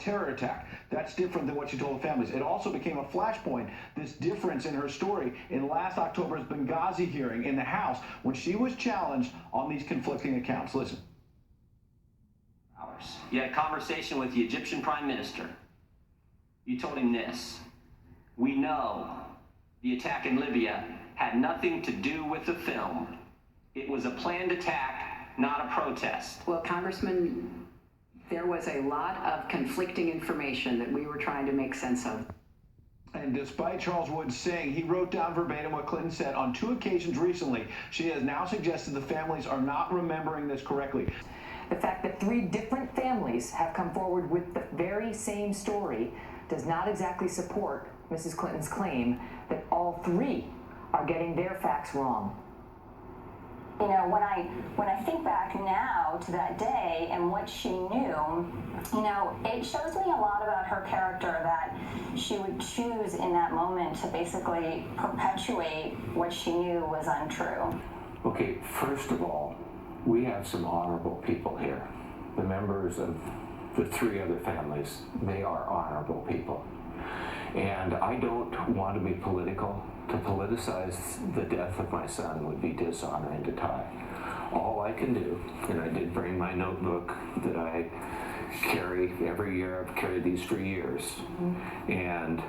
terror attack. That's different than what she told the families. It also became a flashpoint, this difference in her story, in last October's Benghazi hearing in the House when she was challenged on these conflicting accounts. Listen. You had a conversation with the Egyptian Prime Minister. You told him this: we know the attack in Libya had nothing to do with the film. It was a planned attack, not a protest. Well, Congressman, there was a lot of conflicting information that we were trying to make sense of. And despite Charles Woods saying he wrote down verbatim what Clinton said on 2 occasions recently, she has now suggested the families are not remembering this correctly. The fact that 3 different families have come forward with the very same story does not exactly support Mrs. Clinton's claim that all 3 are getting their facts wrong. You know, when I think back now to that day and what she knew, you know, it shows me a lot about her character, that she would choose in that moment to basically perpetuate what she knew was untrue. Okay, first of all, we have some honorable people here. The members of the 3 other families, they are honorable people. And I don't want to be political. To politicize the death of my son would be dishonoring to Ty. All I can do, and I did bring my notebook that I carry every year, I've carried these for years, and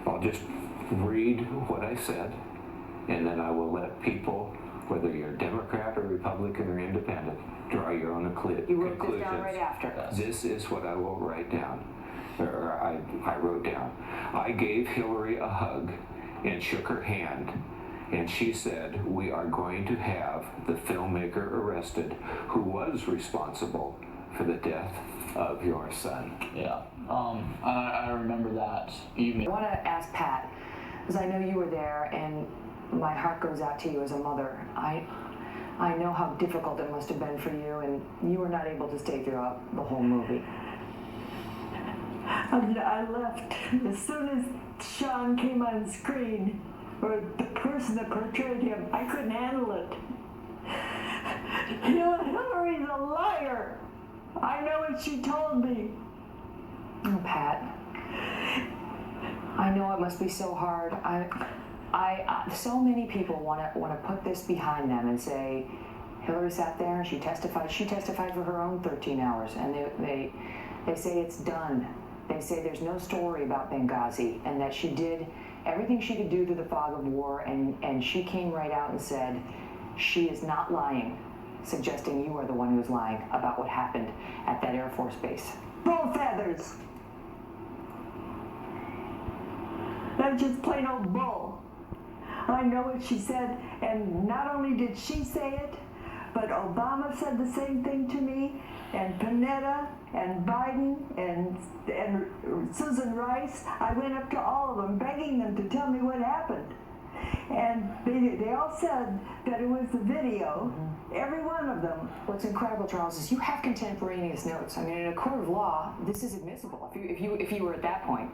I'll just read what I said, and then I will let people, whether you're Democrat or Republican or Independent, draw your own conclusions. You wrote this down right after. This is what I will write down, or I wrote down. I gave Hillary a hug and shook her hand, and she said, we are going to have the filmmaker arrested who was responsible for the death of your son. Yeah, I remember that evening. I want to ask Pat, because I know you were there, and my heart goes out to you as a mother. I know how difficult it must have been for you, and you were not able to stay throughout the whole movie. I left as soon as Sean came on screen, or the person that portrayed him. I couldn't handle it. You know, Hillary's a liar. I know what she told me. Oh, Pat, I know it must be so hard. So many people want to put this behind them and say, Hillary sat there and she testified. She testified for her own 13 hours, and they say it's done. They say there's no story about Benghazi, and that she did everything she could do through the fog of war, and she came right out and said she is not lying, suggesting you are the one who's lying about what happened at that Air Force base. Bull feathers. That's just plain old bull. I know what she said, and not only did she say it, but Obama said the same thing to me, and Panetta, and Biden, and Susan Rice. I went up to all of them, begging them to tell me what happened. And they all said that it was the video, every one of them. What's incredible, Charles, is you have contemporaneous notes. I mean, in a court of law, this is admissible. If you were at that point,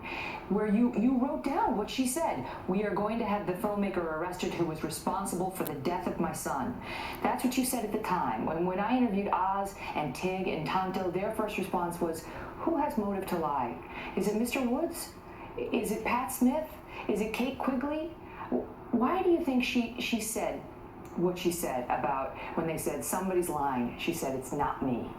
where you wrote down what she said. We are going to have the filmmaker arrested who was responsible for the death of my son. That's what you said at the time. When I interviewed Oz and Tig and Tonto, their first response was, who has motive to lie? Is it Mr. Woods? Is it Pat Smith? Is it Kate Quigley? Why do you think she said what she said about when they said somebody's lying? She said, it's not me.